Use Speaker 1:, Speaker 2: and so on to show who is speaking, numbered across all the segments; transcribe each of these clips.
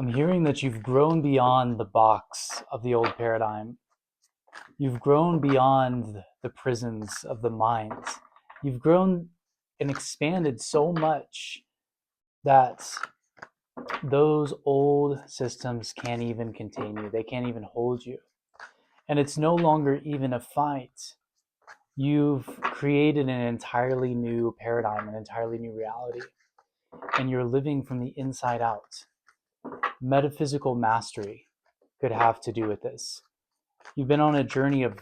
Speaker 1: I'm hearing that you've grown beyond the box of the old paradigm. You've grown beyond the prisons of the mind. You've grown and expanded so much that those old systems can't even contain you. They can't even hold you. And it's no longer even a fight. You've created an entirely new paradigm, an entirely new reality, and you're living from the inside out. Metaphysical mastery could have to do with this. You've been on a journey of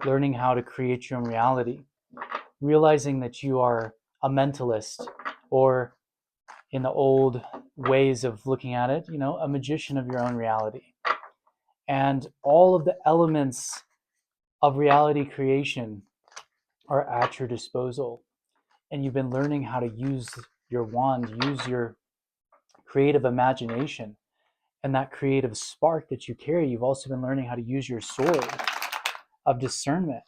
Speaker 1: learning how to create your own reality, realizing that you are a mentalist, or in the old ways of looking at it, a magician of your own reality. And all of the elements of reality creation are at your disposal. And you've been learning how to use your wand, use your creative imagination, and that creative spark that you carry. You've also been learning how to use your sword of discernment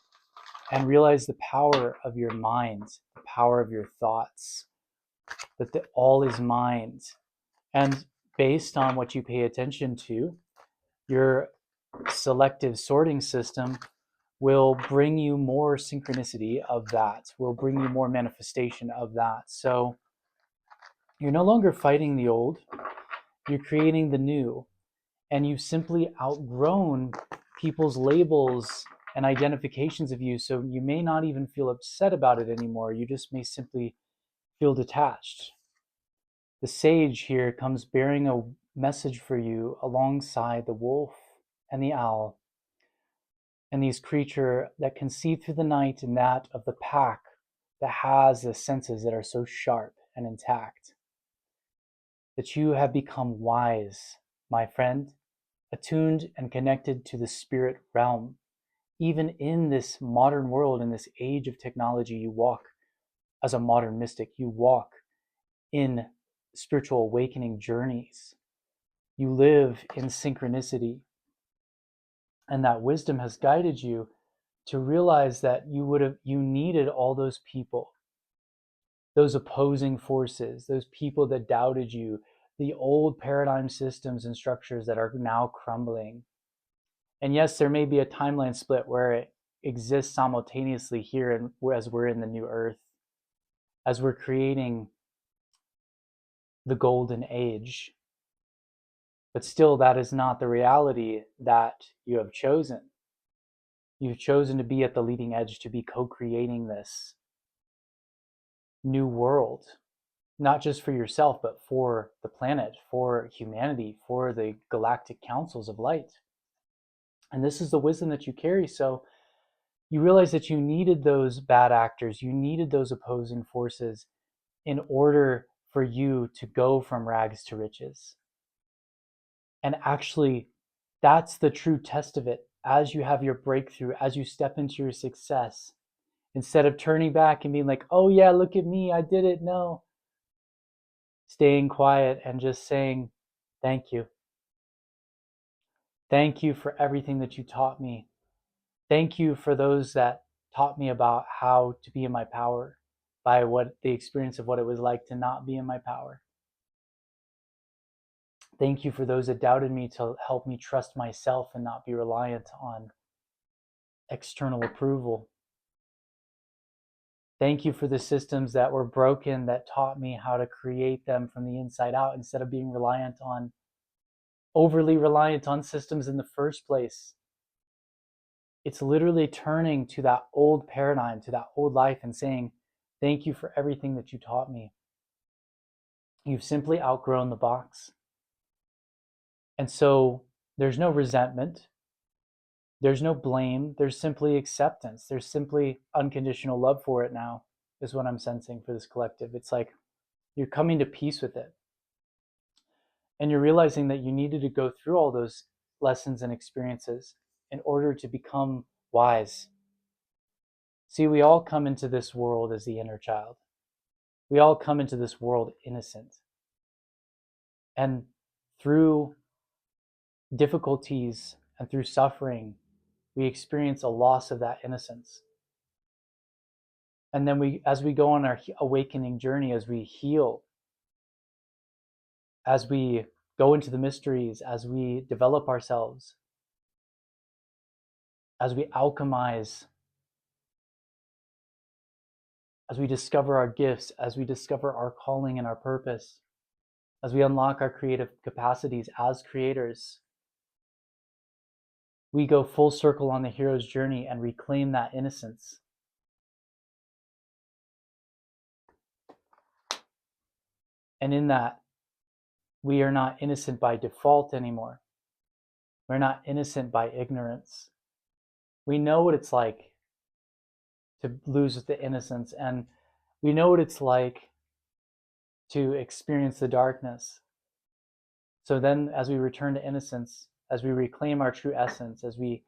Speaker 1: and realize the power of your mind, the power of your thoughts, that all is mind. And based on what you pay attention to, your selective sorting system will bring you more synchronicity of that, will bring you more manifestation of that. So you're no longer fighting the old, you're creating the new, and you've simply outgrown people's labels and identifications of you. So you may not even feel upset about it anymore. You just may simply feel detached. The sage here comes bearing a message for you alongside the wolf and the owl and these creatures that can see through the night, and that of the pack that has the senses that are so sharp and intact. That you have become wise, my friend, attuned and connected to the spirit realm. Even in this modern world, in this age of technology, you walk as a modern mystic. You walk in spiritual awakening journeys. You live in synchronicity. And that wisdom has guided you to realize that you needed all those people, those opposing forces, those people that doubted you, the old paradigm systems and structures that are now crumbling. And yes, there may be a timeline split where it exists simultaneously here, and as we're in the new earth, as we're creating the golden age. But still, that is not the reality that you have chosen. You've chosen to be at the leading edge, to be co-creating this new world, not just for yourself, but for the planet, for humanity, for the galactic councils of light. And this is the wisdom that you carry. So you realize that you needed those bad actors, you needed those opposing forces in order for you to go from rags to riches. And actually, that's the true test of it. As you have your breakthrough, as you step into your success, instead of turning back and being like, oh yeah, look at me, I did it. No. Staying quiet and just saying, thank you. Thank you for everything that you taught me. Thank you for those that taught me about how to be in my power, by what the experience of what it was like to not be in my power. Thank you for those that doubted me, to help me trust myself and not be reliant on external approval. Thank you for the systems that were broken, that taught me how to create them from the inside out, instead of being overly reliant on systems in the first place. It's literally turning to that old paradigm, to that old life, and saying, thank you for everything that you taught me. You've simply outgrown the box. And so there's no resentment. There's no blame. There's simply acceptance. There's simply unconditional love for it now, is what I'm sensing for this collective. It's like you're coming to peace with it. And you're realizing that you needed to go through all those lessons and experiences in order to become wise. See, we all come into this world as the inner child. We all come into this world innocent. And through difficulties and through suffering, we experience a loss of that innocence. And then as we go on our awakening journey, as we heal, as we go into the mysteries, as we develop ourselves, as we alchemize, as we discover our gifts, as we discover our calling and our purpose, as we unlock our creative capacities as creators, we go full circle on the hero's journey and reclaim that innocence. And in that, we are not innocent by default anymore. We're not innocent by ignorance. We know what it's like to lose the innocence, and we know what it's like to experience the darkness. So then, as we return to innocence, as we reclaim our true essence, as we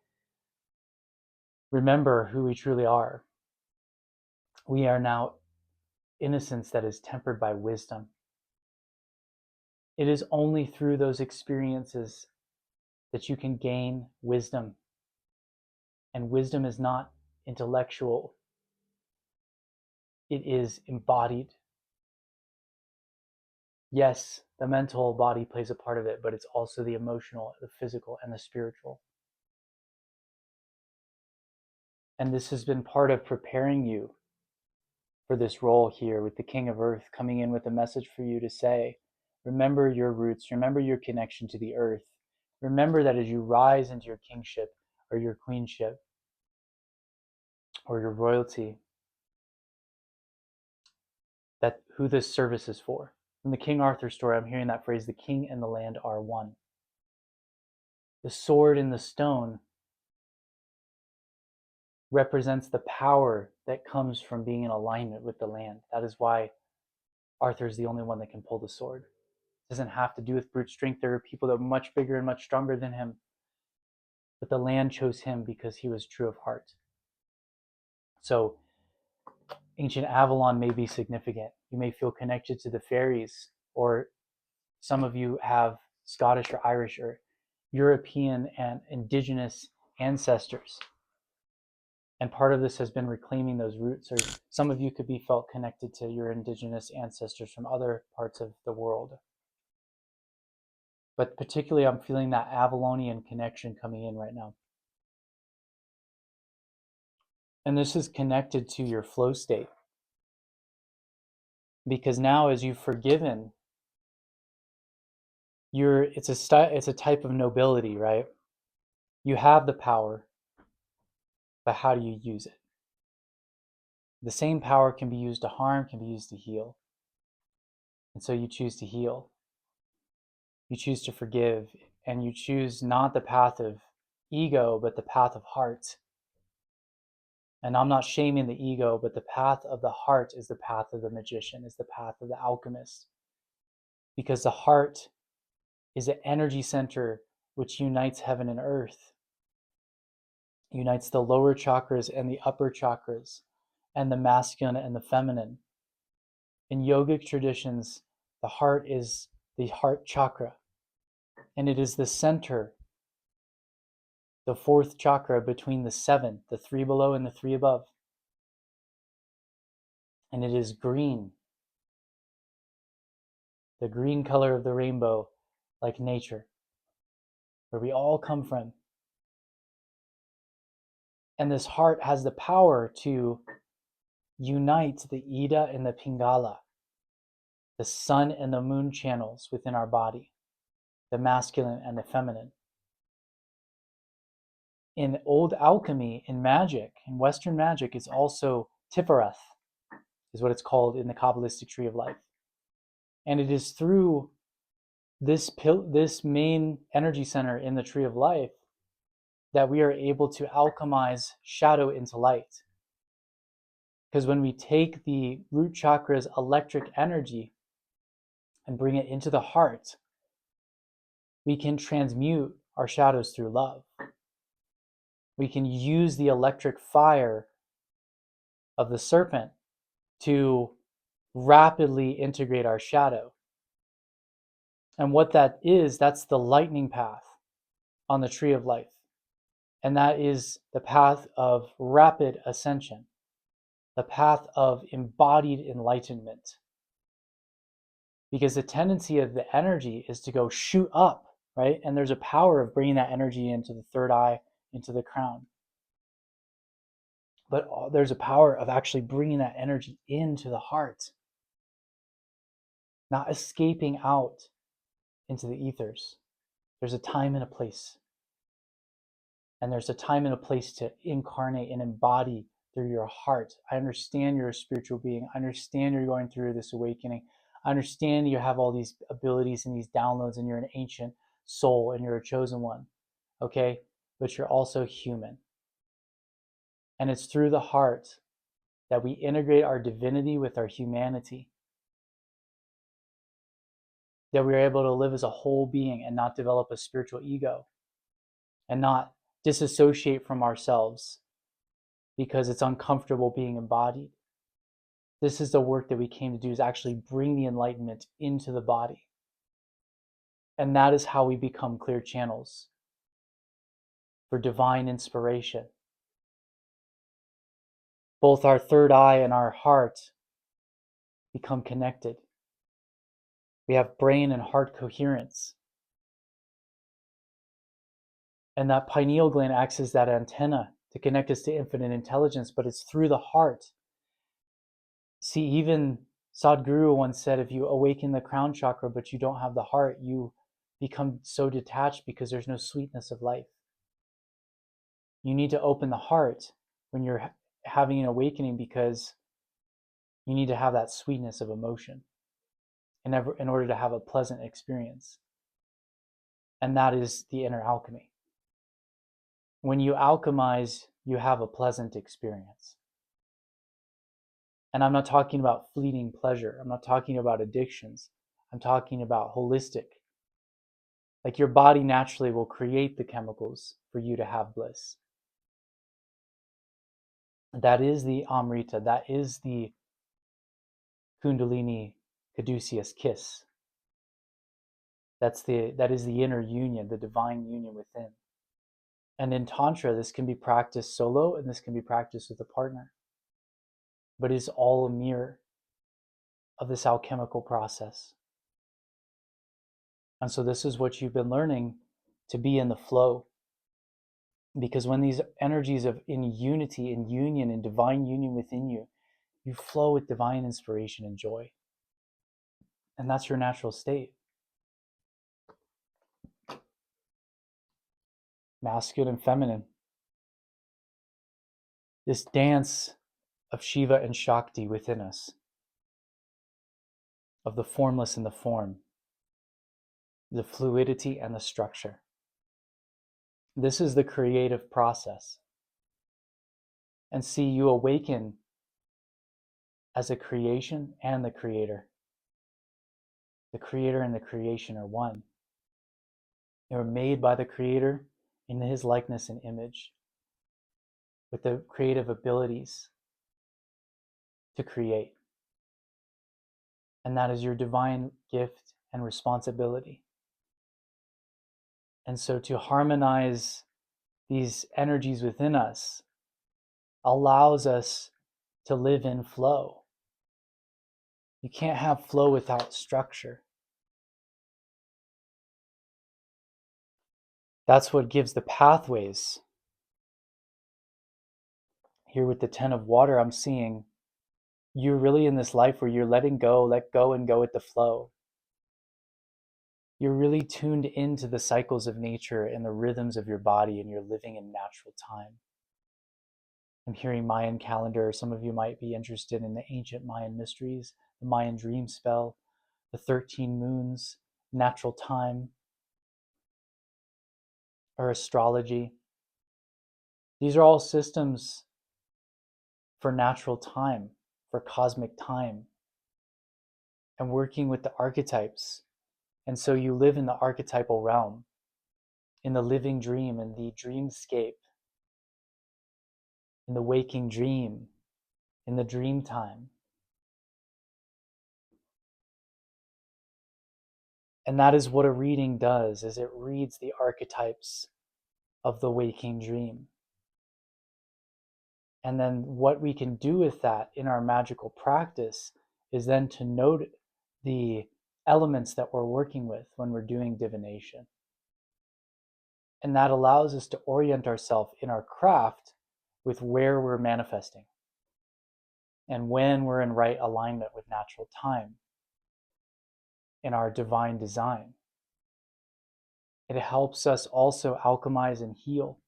Speaker 1: remember who we truly are, we are now innocence that is tempered by wisdom. It is only through those experiences that you can gain wisdom. And wisdom is not intellectual, it is embodied. Yes, the mental body plays a part of it, but it's also the emotional, the physical, and the spiritual. And this has been part of preparing you for this role here with the King of Earth coming in with a message for you to say, remember your roots, remember your connection to the earth. Remember that as you rise into your kingship or your queenship or your royalty, that who this service is for. From the King Arthur story, I'm hearing that phrase, the king and the land are one. The sword and the stone represents the power that comes from being in alignment with the land. That is why Arthur is the only one that can pull the sword. It doesn't have to do with brute strength. There are people that are much bigger and much stronger than him. But the land chose him because he was true of heart. So ancient Avalon may be significant. You may feel connected to the fairies, or some of you have Scottish or Irish or European and indigenous ancestors. And part of this has been reclaiming those roots, or some of you could be felt connected to your indigenous ancestors from other parts of the world. But particularly, I'm feeling that Avalonian connection coming in right now. And this is connected to your flow state. Because now as you've forgiven, it's a type of nobility, right? You have the power, but how do you use it? The same power can be used to harm, can be used to heal. And so you choose to heal. You choose to forgive, and you choose not the path of ego, but the path of heart. And I'm not shaming the ego, but the path of the heart is the path of the magician, is the path of the alchemist. Because the heart is an energy center which unites heaven and earth, unites the lower chakras and the upper chakras, and the masculine and the feminine. In yogic traditions, the heart is the heart chakra, and it is the center, the fourth chakra between the seven, the three below and the three above. And it is green, the green color of the rainbow, like nature, where we all come from. And this heart has the power to unite the Ida and the Pingala, the sun and the moon channels within our body, the masculine and the feminine. In old alchemy, in magic, in Western magic, it's also Tifereth, is what it's called in the Kabbalistic tree of life. And it is through this main energy center in the tree of life that we are able to alchemize shadow into light. Because when we take the root chakra's electric energy and bring it into the heart, we can transmute our shadows through love. We can use the electric fire of the serpent to rapidly integrate our shadow. And what that is, that's the lightning path on the tree of life. And that is the path of rapid ascension, the path of embodied enlightenment. because the tendency of the energy is to go shoot up, right? And there's a power of bringing that energy into the third eye, into the crown. But there's a power of actually bringing that energy into the heart, not escaping out into the ethers. There's a time and a place. And there's a time and a place to incarnate and embody through your heart. I understand you're a spiritual being. I understand you're going through this awakening. I understand you have all these abilities and these downloads, and you're an ancient soul and you're a chosen one. Okay? But you're also human. And it's through the heart that we integrate our divinity with our humanity, that we're able to live as a whole being and not develop a spiritual ego and not disassociate from ourselves because it's uncomfortable being embodied. This is the work that we came to do, is actually bring the enlightenment into the body. And that is how we become clear channels for divine inspiration. Both our third eye and our heart become connected. We have brain and heart coherence. And that pineal gland acts as that antenna to connect us to infinite intelligence, but it's through the heart. See, even Sadhguru once said, if you awaken the crown chakra but you don't have the heart, you become so detached because there's no sweetness of life. You need to open the heart when you're having an awakening, because you need to have that sweetness of emotion in order to have a pleasant experience. And that is the inner alchemy. When you alchemize, you have a pleasant experience. And I'm not talking about fleeting pleasure. I'm not talking about addictions. I'm talking about holistic. Like your body naturally will create the chemicals for you to have bliss. That is the Amrita. That is the Kundalini Caduceus kiss. That is the inner union, the divine union within. And in Tantra, this can be practiced solo and this can be practiced with a partner. But it's all a mirror of this alchemical process. And so this is what you've been learning, to be in the flow. Because when these energies of in unity, in union, in divine union within you, you flow with divine inspiration and joy. And that's your natural state. Masculine and feminine. This dance of Shiva and Shakti within us, of the formless and the form, the fluidity and the structure. This is the creative process. And see, you awaken as a creation and the creator. The creator and the creation are one. They were made by the creator in his likeness and image, with the creative abilities to create. And that is your divine gift and responsibility. And so to harmonize these energies within us allows us to live in flow. You can't have flow without structure. That's what gives the pathways. Here with the 10 of water, I'm seeing you're really in this life where you're letting go, let go and go with the flow. You're really tuned into the cycles of nature and the rhythms of your body, and you're living in natural time. I'm hearing Mayan calendar. Some of you might be interested in the ancient Mayan mysteries, the Mayan dream spell, the 13 moons, natural time, or astrology. These are all systems for natural time, for cosmic time, and working with the archetypes. And so you live in the archetypal realm, in the living dream, in the dreamscape, in the waking dream, in the dream time. And that is what a reading does, is it reads the archetypes of the waking dream. And then what we can do with that in our magical practice is then to note the elements that we're working with when we're doing divination. And that allows us to orient ourselves in our craft with where we're manifesting and when we're in right alignment with natural time in our divine design. It helps us also alchemize and heal.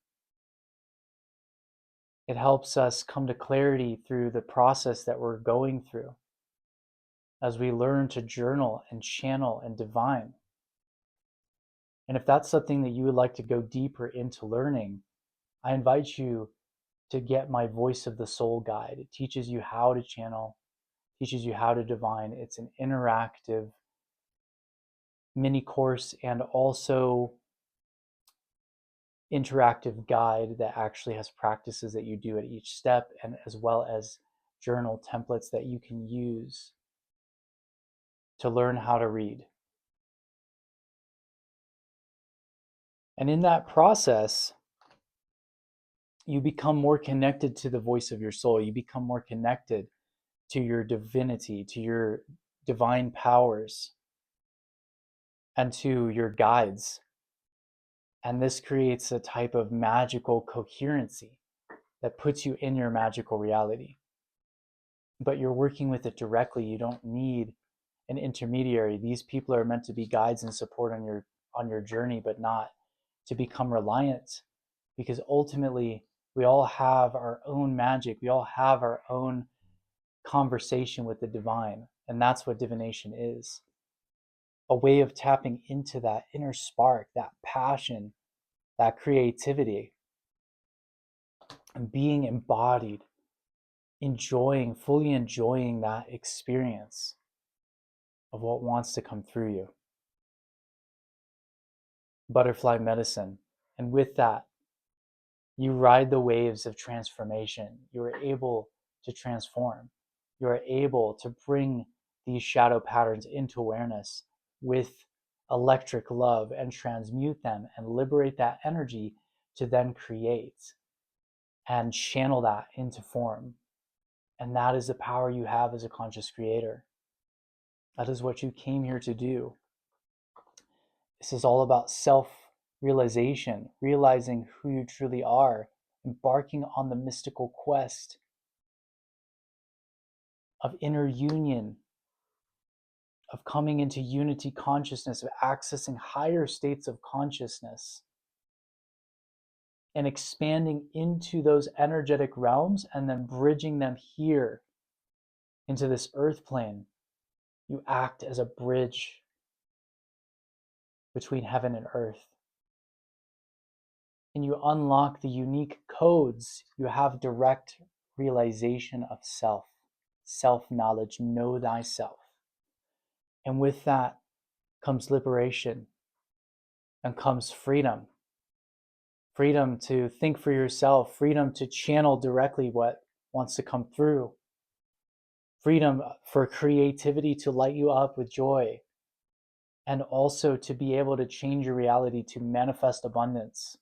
Speaker 1: It helps us come to clarity through the process that we're going through as we learn to journal and channel and divine. And if that's something that you would like to go deeper into learning, I invite you to get my Voice of the Soul guide. It teaches you how to channel, teaches you how to divine. It's an interactive mini course and also interactive guide that actually has practices that you do at each step, and as well as journal templates that you can use to learn how to read. And in that process, you become more connected to the voice of your soul. You become more connected to your divinity, to your divine powers, and to your guides. And this creates a type of magical coherency that puts you in your magical reality. But you're working with it directly. You don't need an intermediary. These people are meant to be guides and support on your journey, but not to become reliant, because ultimately we all have our own magic. We all have our own conversation with the divine, and that's what divination is. A way of tapping into that inner spark, that passion, that creativity, and being embodied, fully enjoying that experience of what wants to come through you. Butterfly medicine. And with that, you ride the waves of transformation. You are able to transform. You are able to bring these shadow patterns into awareness with electric love and transmute them and liberate that energy to then create and channel that into form. And that is the power you have as a conscious creator. That is what you came here to do. This is all about self-realization, realizing who you truly are, embarking on the mystical quest of inner union, of coming into unity consciousness, of accessing higher states of consciousness, and expanding into those energetic realms and then bridging them here into this earth plane. You act as a bridge between heaven and earth. And you unlock the unique codes. You have direct realization of self, self-knowledge, know thyself. And with that comes liberation and comes freedom. Freedom to think for yourself, freedom to channel directly what wants to come through, freedom for creativity to light you up with joy, and also to be able to change your reality, to manifest abundance,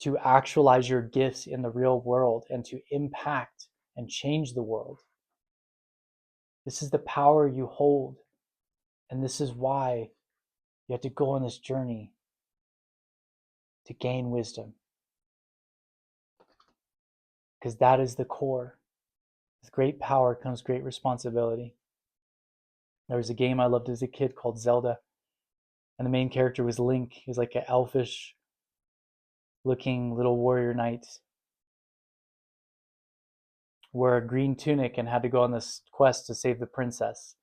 Speaker 1: to actualize your gifts in the real world and to impact and change the world. This is the power you hold, and this is why you have to go on this journey to gain wisdom, because that is the core. With great power comes great responsibility. There was a game I loved as a kid called Zelda, and the main character was Link. He was like an elfish looking little warrior knight, wore a green tunic and had to go on this quest to save the princess.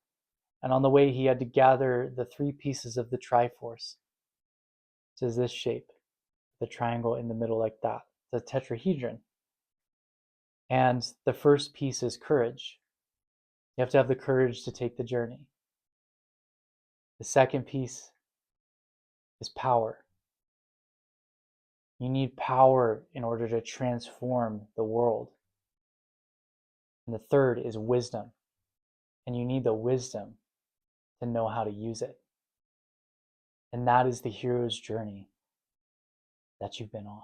Speaker 1: And on the way, he had to gather the 3 pieces of the Triforce. So it's this shape, the triangle in the middle like that, the tetrahedron. And the first piece is courage. You have to have the courage to take the journey. The second piece is power. You need power in order to transform the world. And the third is wisdom. And you need the wisdom to know how to use it. And that is the hero's journey that you've been on.